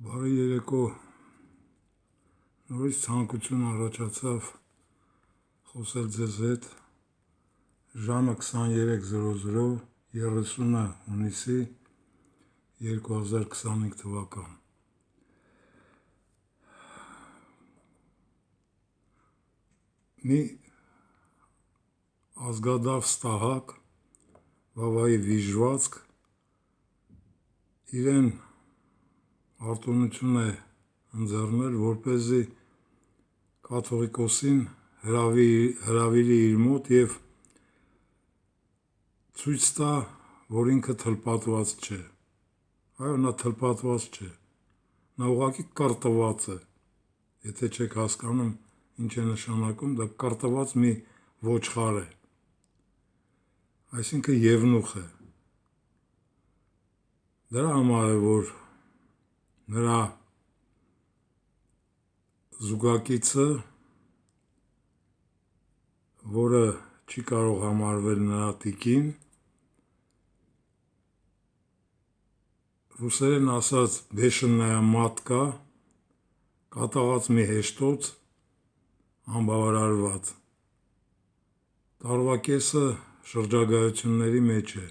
Բարի երեկո, նորից ցանկություն առաջացավ խոսել ձեզ հետ ժամը 23:00 30 հունիսի 2025 թվական։ Մի ազգադավ ստահակ, Վավայի վիժվածք, իրեն արտոնություն է ընձեռնել, որպեսզի կաթողիկոսին հրավիրի իր մոտ և ցույց տա, որ ինքը թլպատված չէ։ Այո, նա թլպատված չէ, նա ուղղակի կռտված է, եթե չեք հասկանում ինչ է նշանակում, դա կռտված մի ոչխար է, այսինքն եվնուխ է։ Դրա համար է, որ նրա զուգակիցը, որը չի կարող համարվել նրա տիկին, ռուսերեն ասած բեշննայա մատկա, կատաղած մի հեշտոց, անբավարարված, տարվա կեսը շրջագայությունների մեջ է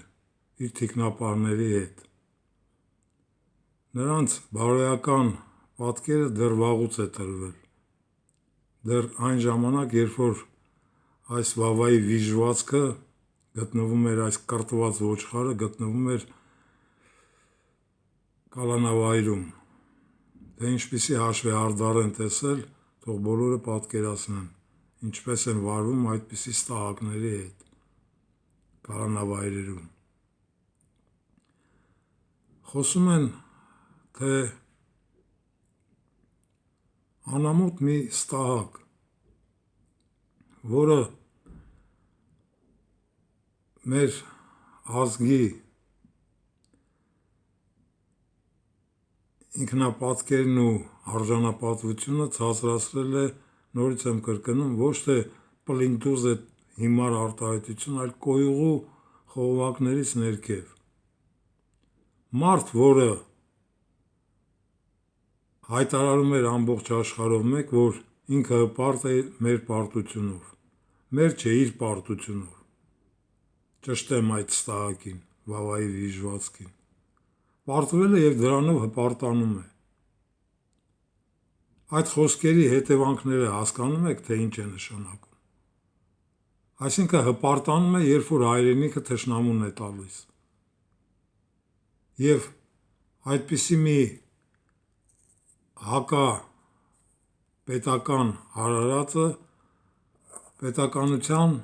իր թիկնապահների հետ։ Նրանց բարոյական պատկերը դեռ վաղուց է տրվել, դեռ այն ժամանակ, երբ որ այս Վավայի վիժվածքը գտնվում էր, այս կռտված ոչխարը գտնվում էր կալանավայրում, թե ինչպիսի հաշվեհարդար են տեսել, թող բոլորը պատկերացնեն, ինչպես են վարվում այդպիսի ստահակների հետ կալանավայրերում։ Խոսում են, թե անամոթ մի ստահակ, որը մեր ազգի ինքնապատկերն ու արժանապատվությունը ցածրացրել է, նորից եմ կրկնում, ոչ թե պլինտուզ է հիմար արտահայտություն, այլ կոյուղու խողովակներից ներքև։ Մարդ, որը հայտարարում էր ամբողջ աշխարհով մեկ, որ ինքը հպարտ է մեր պարտությունով, մեր չէ, իր պարտությունով, ճշտեմ այդ ստահակին, Վավայի վիժվածքին, պարտվել է և դրանով հպարտանում է։ Այդ խոսքերի հետևանքները հասկանում եք, թե ինչ է նշանակում։ Այսինքն հպարտանում է, երբ որ հայրենիքը թշնամուն է տալիս։ Եվ այդպիսի մի հակապետական արարածը պետականության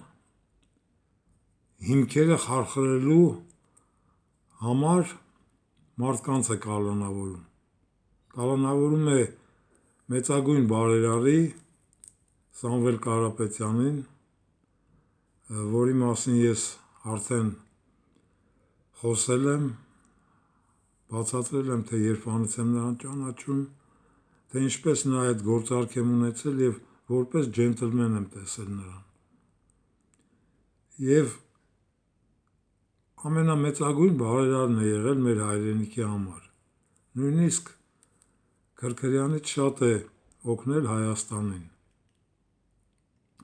հիմքերը խարխլելու համար մարդկանց է կալանավորում։ Կալանավորում է մեծագույն բարերարի Սամվել Կարապետյանին, որի մասին ես արդեն խոսել եմ, բացատրել եմ, թե երբանից եմ նրան ճանաչում, թե ինչպես նրա հետ գործարք եմ ունեցել և որպես ջենտլմեն եմ տեսել նրան։ Եվ ամենամեծագույն բարերարն է եղել մեր հայրենիքի համար, նույնիսկ Քրքրյանից շատ է օգնել Հայաստանին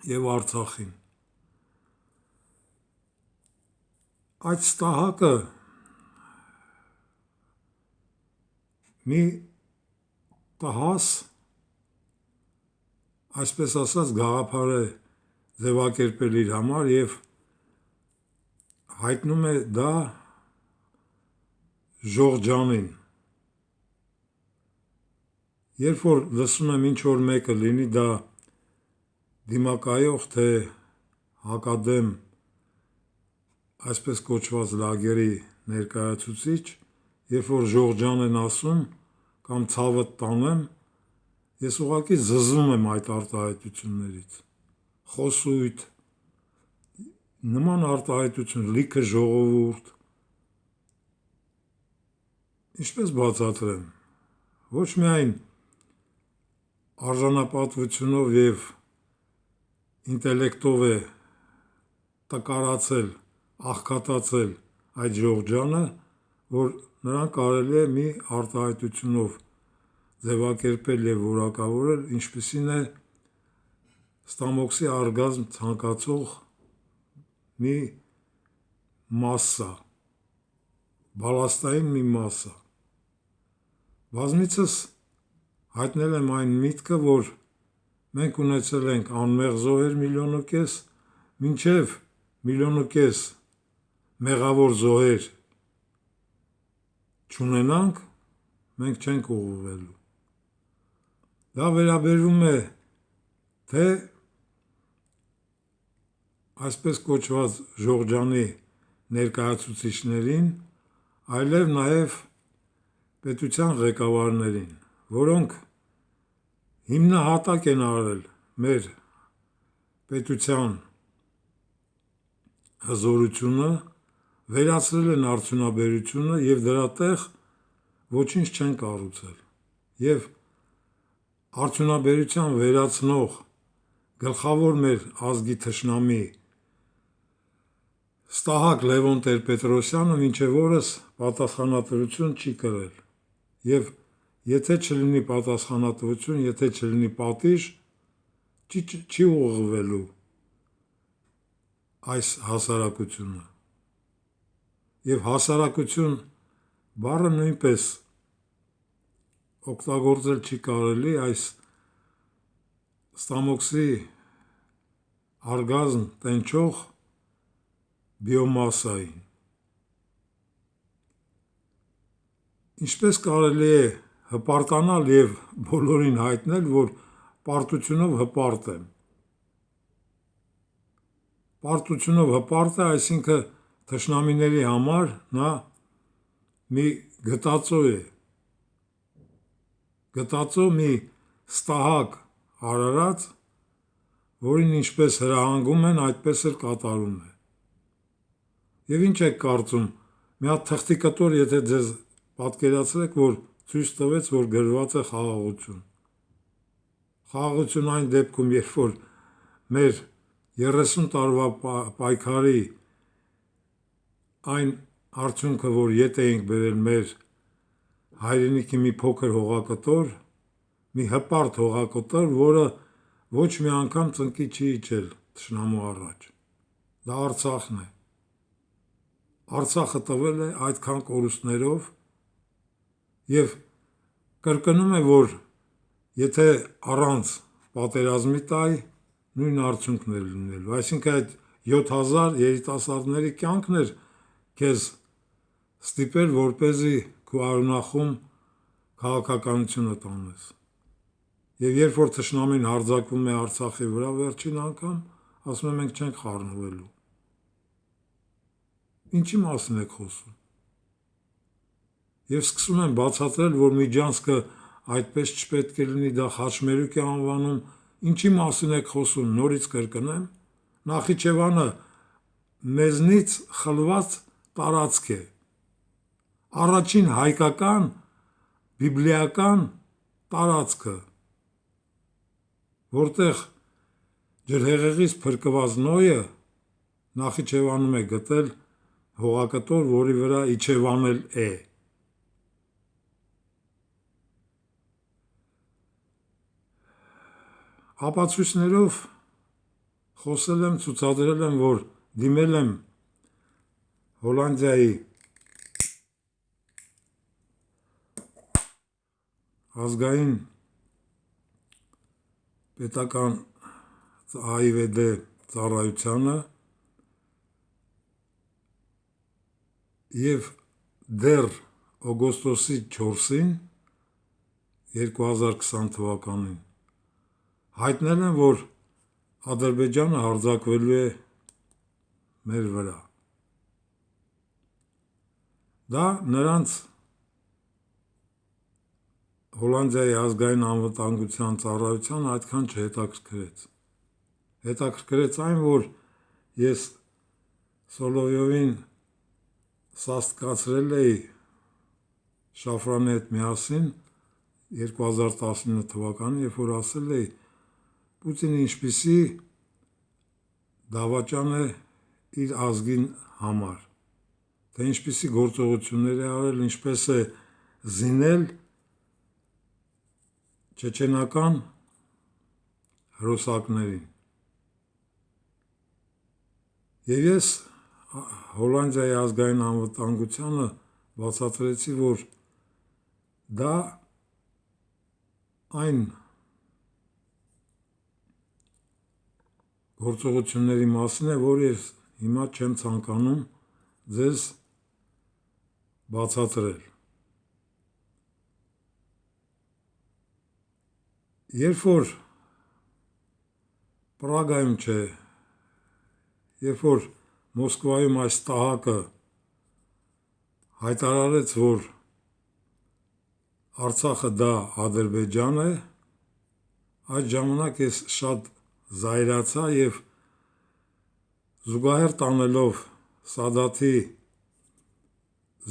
և Արցախին։ Այդ ստահակը մի տհաս, այսպես ասած, գաղափար է ձևակերպել իր համար և հայտնում է դա Ժողջանին։ Երբ որ լսում եմ ինչ-որ մեկը, լինի դա դիմակայող, թե հակադեմ այսպես կոչված լագերի ներկայացուցիչ, երբ որ Ժողջան են ասում կամ ցավդ տանեմ, ես ուղղակի զզվում եմ այդ արտահայտություններից։ Խոսույթ, նման արտահայտություն, լիքը ժողովուրդ, ինչպես բացատրեմ, ոչ միայն արժանապատվությունով և ինտելեկտով է տկարացել, աղքատացել այդ Ժողջանը, որ նրան կարելի է մի արտահայտությունով ձևակերպել եւ որակավորել, ինչպիսին է ստամոքսի արգազմ ցանկացող մի մասսա, բալաստային մի մասսա։ Բազմիցս հայտնել եմ այն միտքը, որ մենք ունեցել ենք անմեղ զոհեր 1,5 միլիոն, մինչև 1,5 միլիոն մեղավոր զոհեր չունենանք, մենք չենք ուղղվելու։ Դա վերաբերում է թե այսպես կոչված Ժողջանի ներկայացուցիչներին, այլև նաև պետության ղեկավարներին, որոնք հիմնահատակ են արել մեր պետության հզորությունը, վերացրել են արդյունաբերությունը եւ դրա տեղ ոչինչ չեն կառուցել։ Եվ արդյունաբերության վերացնող գլխավոր մեր ազգի թշնամի Ստահակ Լևոն Տեր-Պետրոսյանը մինչև օրս պատասխանատվություն չի կրել։ Եվ եթե չլինի պատասխանատվություն, եթե չլինի պատիժ, չի ուղղվելու այս հասարակությունը։ Եվ հասարակություն բառը նույնպես օգտագործել չի կարելի այս ստամոքսի արգազմ տենչող բիոմասային։ Ինչպես կարելի է հպարտանալ եւ բոլորին հայտնել, որ պարտությունով հպարտ եմ։ Պարտությունով հպարտ է, այսինքն թշնամիների համար նա մի գտածո է, գտածո մի ստահակ արարած, որին ինչպես հրահանգում են, այդպես էլ կատարում է։ Եվ ինչ եք կարծում, մի հատ թղթի կտոր, եթե ձեզ պատկերացրեք, որ ցույց տվեց, որ գրված է խաղաղություն։ Խաղաղություն այն դեպքում, երբ որ մեր 30 տարվա պայքարի այն արդյունքը, որ ետ էինք բերել մեր հայրենիքի մի փոքր հողակտոր, մի հպարտ հողակտոր, որը ոչ մի անգամ ծնկի չի իջել թշնամու առաջ։ Դա Արցախն է։ Արցախը տվել է այդքան կորուստներով եւ կրկնում է, որ եթե առանց պատերազմի տայի, նույն արդյունքն է լինելու։ Այսինքն այդ 7000 երիտասարդների կյանքն էր քեզ ստիպել, որպեսզի քո արունախում քաղաքականությունը տանես։ Եվ երբ որ թշնամին հարձակվում է Արցախի վրա վերջին անգամ, ասում են մենք չենք խառնվելու։ Ինչի մասին եք խոսում։ Եվ սկսում են բացատրել, որ Միջանցքը այդպես չպետք է լինի, դա խաչմերուկ է անվանում, ինչի մասին եք խոսում, նորից կրկնեմ, Նախիջևանը մեզնից խլված տարածք է, առաջին հայկական բիբլիական տարածքը, որտեղ ջրհեղեղից փրկված Նոյը Նախիջևանում է գտել հողակտոր, որի վրա իջևանել է։ Ապացույցներով խոսել եմ, ցուցադրել եմ, որ դիմել եմ Հոլանդիայի ազգային պետական ԱԻՎԴ ծառայությանը եւ դեռ օգոստոսի 4-ին 2020 թվականին հայտնել են, որ Ադրբեջանը հարձակվելու է մեր վրա։ Դա նրանց Հոլանդիայի ազգային անվտանգության ծառայության այդքան չհետաքրքրեց։ Հետաքրքրեց այն, որ ես Սոլովյովին սաստկացրել էի Շաֆրանի հետ միասին 2019 թվականին, երբ որ ասել էի Պուտինը ինչպիսի դավաճան է իր ազգին համար, թե ինչպիսի գործողություններ է արել, ինչպես է զինել չեչենական հրոսակներին։ Եվ ես Հոլանդիայի ազգային անվտանգությանը բացատրեցի, որ դա այն գործողությունների մասին է, որ ես հիմա չեմ ցանկանում ձեզ բացատրել։ Երբ որ Պրագայում չէ, երբ որ Մոսկվայում այս տահակը հայտարարեց, որ Արցախը դա Ադրբեջան է, այդ ժամանակ ես շատ զայրացա եւ զուգահեռ տանելով Սադաթի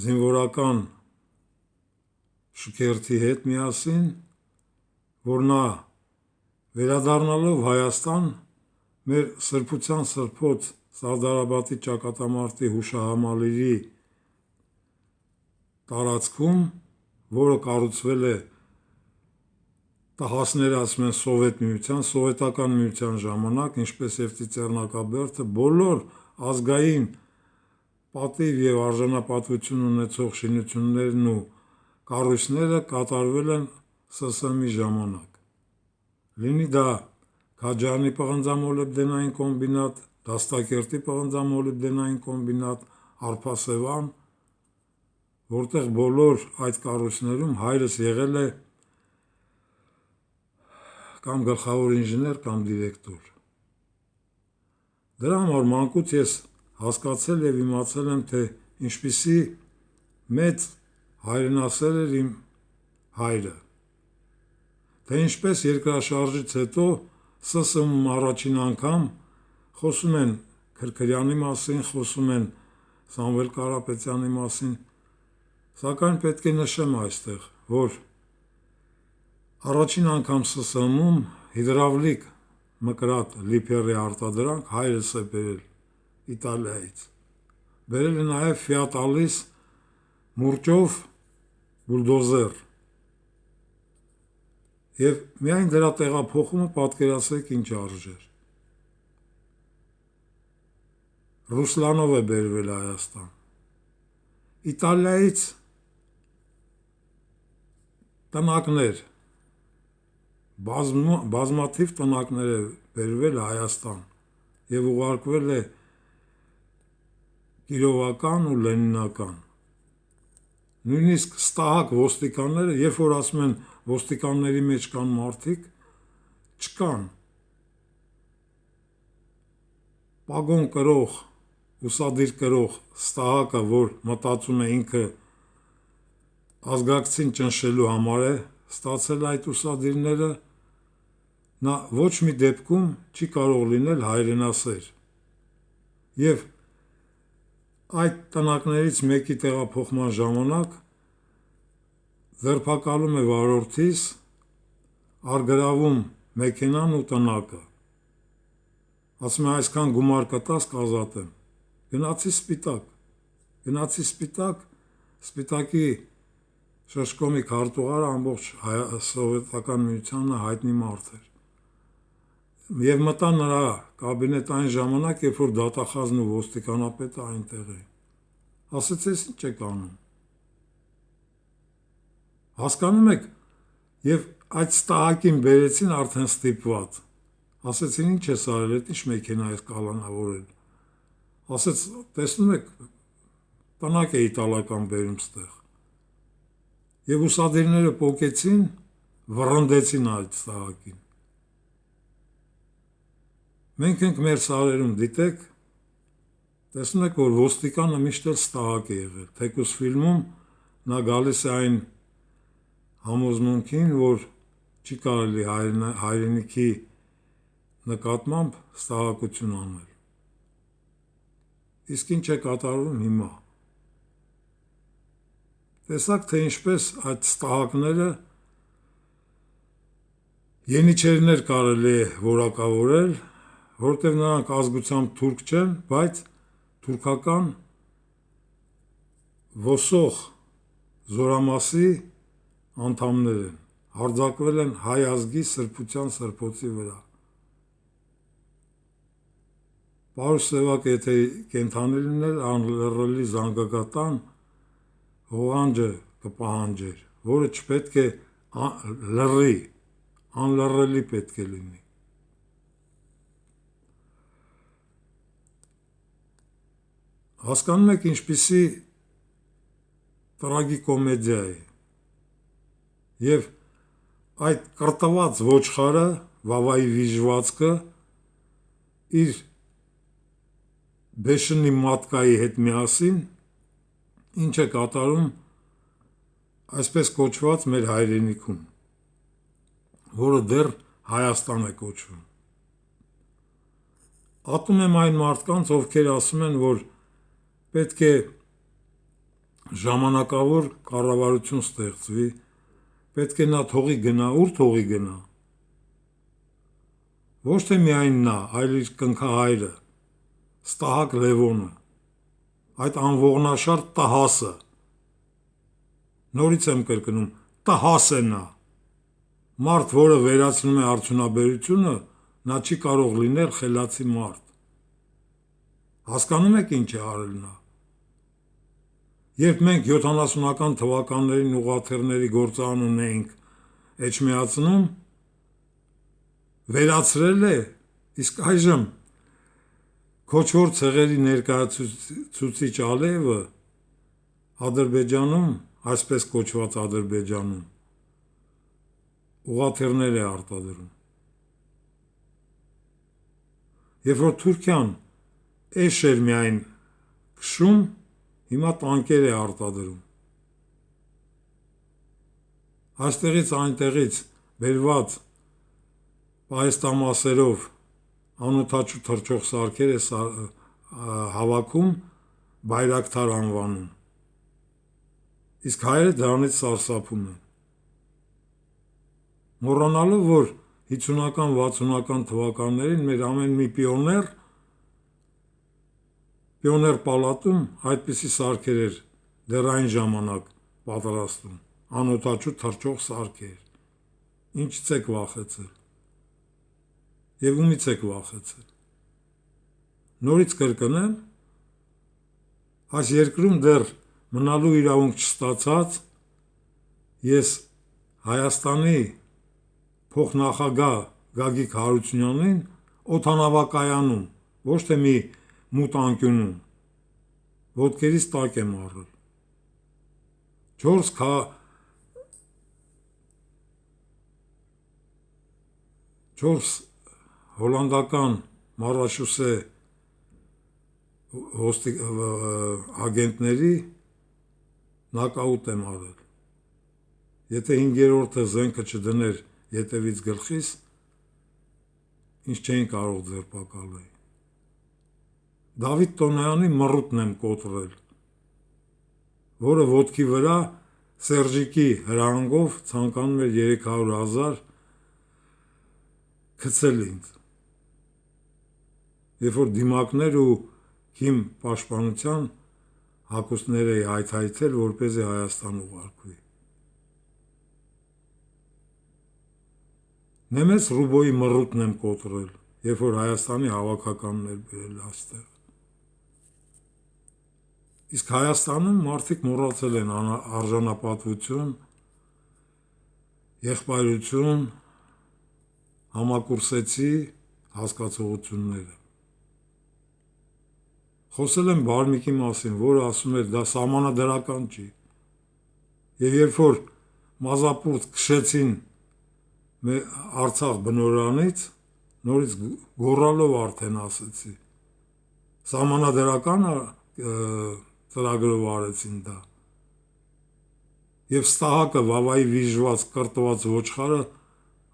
զինվորական շքերթի հետ միասին, որ նա վերադառնալով Հայաստան մեր սրբության սրբոց Սարդարաբադի ճակատամարտի հուշահամալիրի տարածքում, որը կառուցվել է տհասները ասում են Սովետ միության, սովետական միության ժամանակ, ինչպես եւ Ծիծեռնակաբերդը, բոլոր ազգային պատիվ եւ արժանապատվություն ունեցող շինություններն ու կառույցները կատարվել են ՍՍՄ-ի ժամանակ։ Լինի դա Քաջարյանի պղնձամոլիբդենային կոմբինատ, Դաստակերտի պղնձամոլիբդենային կոմբինատ, Արփասեվան, որտեղ բոլոր այդ կառույցներում հայրս եղել է կամ գլխավոր ինժեներ կամ դիրեկտոր։ Դրա համար մանկուց ես հասկացել եւ իմացել եմ, թե ինչպիսի մեծ հայրենասեր էր իմ հայրը, թե ինչպես երկրաշարժից հետո ՍՍՄ-ում առաջին անգամ խոսում են Քրքրյանի մասին, խոսում են Սամվել Կարապետյանի մասին, սակայն պետք է նշեմ այստեղ, որ առաջին անգամ ՍՍՄ-ում հիդրավլիկ մկրատ լիփերի արտադրանք հայրս է բերել Իտալիայից։ Բերել է նաև Fiat Alice մուրճով բուլդոզեր։ Եվ միայն դրա տեղափոխումը պատկերացրեք ինչ արժեր։ Ռուսլանով է բերվել Հայաստան։ Իտալիայից տնակներ, բազմաթիվ տնակներ է բերվել Հայաստան եւ ուղարկվել է Կիրովական ու Լենինական։ Նույնիսկ ստահակ ոստիկանները, երբ որ ասում են ոստիկանների մեջ կան մարդիկ, չկան։ Պագոն կրող, ուսադիր կրող ստահակը, որ մտածում է ինքը ազգակցին ճնշելու համար է ստացել այդ ուսադիրները, նա ոչ մի դեպքում չի կարող լինել հայրենասեր։ Եվ այդ տնակներից մեկի տեղափոխման ժամանակ ձերբակալում է վարորդիս, առգրավում մեքենան ու տնակը։ Ասում է այսքան գումար կտաս կազատեմ։ Գնացի սպիտակ, սպիտակի շշկոմի քարտուղարը ամբողջ սովետական միությանը հայտնի մարդ էր։ Եվ մտա նրա կաբինետ այն ժամանակ, երբ որ դատախազն ու ոստիկանապետը այնտեղ էին։ Ասեց, ես ինչ եք անում։ Հասկանում եք, եւ այդ ստահակին բերեցին արդեն ստիպված։ Ասեցին ինչ ես արել, այդ ինչ մեքենա ես կալանավորել։ Ասեց, տեսնում եք, տնակ է իտալական բերում ստեղ։ Եվ ուսադիրները պոկեցին, վռնդեցին այդ ստահակին։ Մենք ենք մեր սարերում, դիտեք, տեսնում եք, որ ոստիկանը միշտ էլ ստահակ է եղել, թեկուզ ֆիլմում նա գալիս է այն համոզմունքին, որ չի կարելի հայրենիքի նկատմամբ ստահակություն անել։ Իսկ ինչ է կատարվում հիմա։ Տեսակ, թե ինչպես այդ ստահակները յենիչերներ կարելի է որակավորել, որտեղ նրանք ազգությամբ թուրք չեն, բայց թուրքական ոսող զորամասի անդամներ են, հարձակվել են հայ ազգի սրբության սրբոցի վրա։ Պարուս Սևակ եթե կենթանի լիներ, անլռելի զանգակատան հողանջը կպահանջեր, որը չպետք է լռի, անլռելի պետք է լինի։ Հասկանում եք ինչպիսի տրագիկոմեդիա է։ Եվ այդ կրտված ոչխարը, Վավայի վիժվածքը իր բեշնի մատկայի հետ միասին ինչ է կատարում այսպես կոչված մեր հայրենիքում, որը դեռ Հայաստան է կոչվում։ Ատում եմ այն մարդկանց, ովքեր ասում են, որ պետք է ժամանակավոր կառավարություն ստեղծվի, պետք է նա թողի գնա, ուր թողի գնա։ Ոչ թե միայն նա, այլ իր կնքահայրը, Ստահակ Լևոնը, այդ անողնաշար տհասը, նորից եմ կրկնում, տհաս է նա, մարդ, որը վերացնում է արդյունաբերությունը, նա չի կարող լինել խելացի մարդ։ Հասկանում եք ինչ է արել նա։ Երբ մենք 70-ական թվականներին ուղղաթիռների գործարան ունեինք Էջմիածնում, վերացրել է, իսկ այժմ քոչվոր ցեղերի ներկայացուցիչ Ալիևը Ադրբեջանում, այսպես կոչված Ադրբեջանում, ուղղաթիռներ է արտադրում։ Երբ որ Թուրքիան էշ էր միայն քշում, հիմա տանկեր է արտադրում։ Այստեղից այնտեղից բերված պահեստամասերով անօդաչու թռչող սարքեր է հավաքում, Բայրակթար անվանում, իսկ հայերը դրանից սարսափում են։ Մոռանալով, որ 50-ական, 60-ական թվականներին մեր ամեն մի պիոներ պալատում այդպիսի սարքեր էր դեռ այն ժամանակ պատրաստում, անօդաչու թռչող սարքեր։ Ինչից եք վախեցել։ Եվ ումից եք վախեցել։ Նորից կրկնեմ, այս երկրում դեռ մնալու իրավունք չստացած ես Հայաստանի փոխնախագահ Գագիկ Հարությունյանին օդանավակայանում, ոչ թե մի մութ անկյունում, ոտքերից տակ եմ առել։ 4 հոլանդական Մարաշուսե ագենտների նոկաուտ եմ արել։ Եթե 5-րդը զենքը չդներ ետևից գլխիս, ինձ չէին կարող ձերբակալել։ Դավիթ Տոնոյանի մռութն եմ կոտրել, որը ոտքի վրա Սերժիկի հրահանգով ցանկանում էր 300,000 գցել ինձ։ Երբ որ դիմակներ ու ՀԻՄ պաշտպանության հագուստներ էի հայթայթել, որպեսզի Հայաստան ուղարկվի։ Նեմես Ռուբոյի մռութն եմ կոտրել, երբ որ Հայաստանի հավաքականն էր բերել այստեղ։ Իսկ Հայաստանում մարդիկ մոռացել են արժանապատվություն, եղբայրություն, համակուրսեցի հասկացողությունները։ Խոսել եմ Բարմիկի մասին, որը ասում էր դա սահմանադրական չի։ Եվ երբ որ մազապուրտ քշեցին Արցախ բնօրանից, նորից գոռալով արդեն ասեցի, սահմանադրական ծրագրով արեցին դա։ Եվ Ստահակը Վավայի վիժված կրտված ոչխարը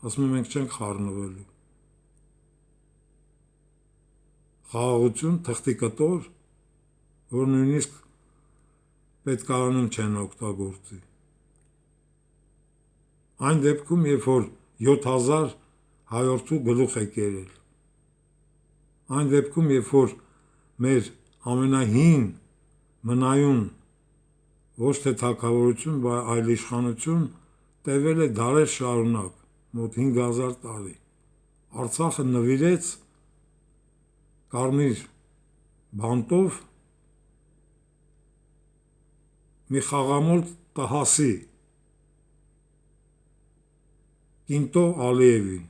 ասում է մենք չենք խառնվելու։ Խաղաղություն, թղթի կտոր, որ նույնիսկ պետքարանում չեն օգտագործի։ Այն դեպքում, երբ որ 7000 հայորդու գլուխ է կերել։ Այն դեպքում, երբ որ մեր ամենահին մնայուն ոչ թե թագավորություն, այլ իշխանություն տևել է դարեր շարունակ, մոտ 5000 տարի։ Արցախը նվիրեց կարմիր բանտով մի խաղամոլ տհասի Կինտո Ալիևին։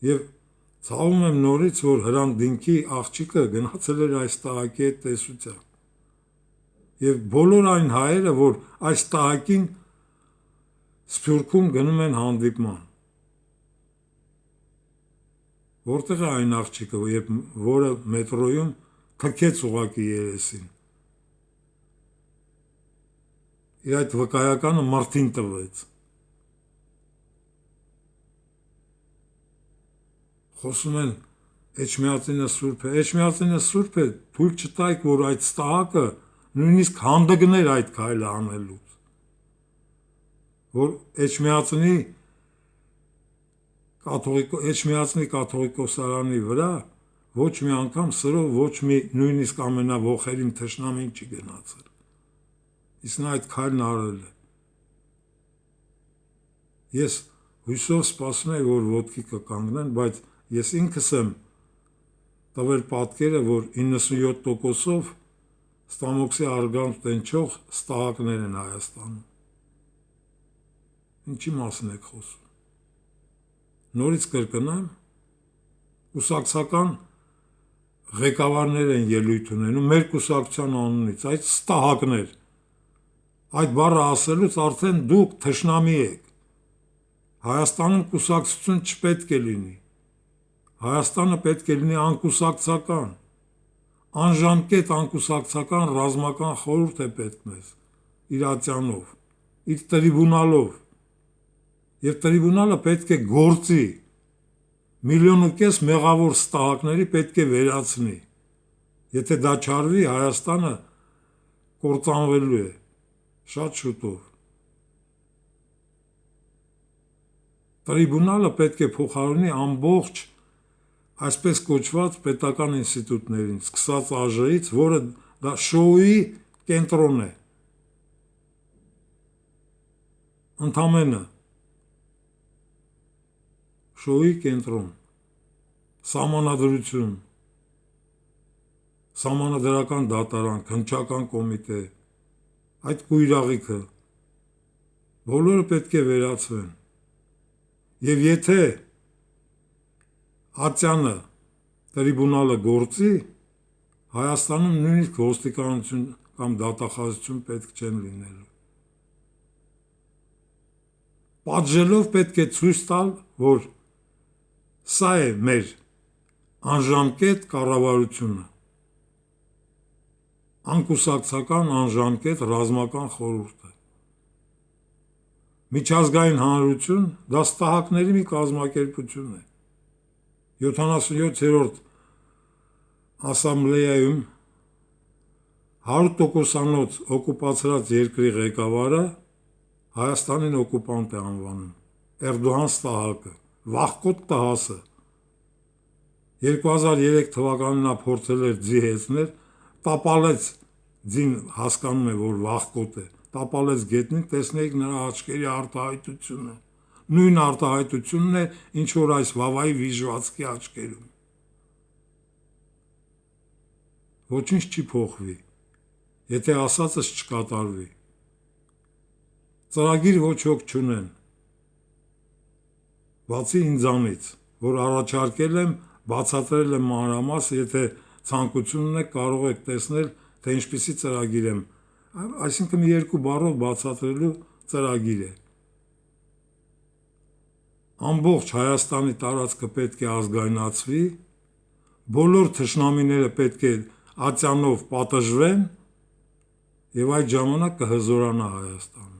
Եվ ցավում եմ նորից, որ Հրանտ Դինքի աղջիկը գնացել էր այս տահակի հետ տեսության։ Եվ բոլոր այն հայերը, որ այս տահակին Սփյուռքում գնում են հանդիպման։ Որտեղ է այն աղջիկը, որը մետրոյում թքեց ուղակի երեսին։ Իր այդ վկայականը մարդին տվեց։ Խոսում են Էջմիածինը սուրբ է, Էջմիածինը սուրբ է, թույլ չտայք, որ այդ ստահակը նույնիսկ հանդգներ այդ քայլը անելուց, որ Էջմիածնի կաթողիկոսարանի վրա ոչ մի անգամ սրով ոչ մի նույնիսկ ամենաոխերիմ թշնամին չի գնացել, իսկ նա այդ քայլն արել է։ Ես հույսով սպասում եմ, որ ոտքի կկանգնեն, բայց ես ինքս եմ տվել պատկերը, որ 97%-ով ստամոքսի արգանք տենչող ստահակներ են Հայաստանում։ Ինչի մասին եք խոսում։ Նորից կրկնեմ, կուսակցական ղեկավարներ են ելույթ ունենում մեր կուսակցության անունից, այդ ստահակներ։ Այդ բառը ասելուց արդեն դուք թշնամի եք։ Հայաստանում կուսակցություն չպետք է լինի։ Հայաստանը պետք է լինի անկուսակցական, անժամկետ անկուսակցական ռազմական խորհուրդ է պետք մեզ, իր ատյանով, իր տրիբունալով, և տրիբունալը պետք է գործի, 1,5 միլիոն մեղավոր ստահակների պետք է վերացնի, եթե դա չարվի, Հայաստանը կործանվելու է շատ շուտով։ Տրիբունալը պետք է փոխարինի ամբողջ այսպես կոչված պետական ինստիտուտներին, սկսած ԱԺ-ից, որը դա շոուի կենտրոն է։ Ընդամենը շոուի կենտրոն, սահմանադրություն, սահմանադրական դատարան, քննչական կոմիտե, այդ կույրաղիքը, բոլորը պետք է վերացվեն։ Եվ եթե ատյանը տրիբունալը գործի, Հայաստանում նույնիսկ ոստիկանություն կամ դատախազություն պետք չեն լինելու։ Պատժելով պետք է ցույց տալ, որ սա է մեր անժամկետ կառավարությունը, անկուսակցական անժամկետ ռազմական խորհուրդը։ Միջազգային հանրություն դա ստահակների մի կազմակերպություն է։ 77-րդ ասամբլեայում 100%-անոց օկուպացրած երկրի ղեկավարը Հայաստանին օկուպանտ է անվանում, Էրդողան ստահակը, վախկոտ տհասը։ 2003 թվականին նա փորձել էր ձի հեծնել, տապալեց ձին, հասկանում է, որ վախկոտ է, տապալեց գետնին, տեսնեիք նրա աչքերի արտահայտությունը, նույն արտահայտությունն է, ինչ որ այս Վավայի վիժվածքի աչքերում։ Ոչինչ չի փոխվի, եթե ասածս չկատարվի։ Ծրագիր ոչ ոք չունեն, բացի ինձանից, որ առաջարկել եմ, բացատրել եմ մանրամասն, եթե ցանկություն ունեք, կարող եք տեսնել, թե ինչպիսի ծրագիր եմ, այսինքն մի երկու բառով բացատրելու ծրագիր է։ Ամբողջ Հայաստանի տարածքը պետք է ազգայնացվի, բոլոր թշնամիները պետք է ատյանով պատժվեն, և այդ ժամանակ կհզորանա Հայաստանը։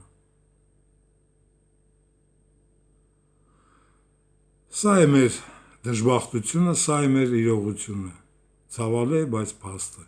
Սա է մեր դժբախտությունը, սա է մեր իրողությունը, ցավալի է, բայց փաստ է։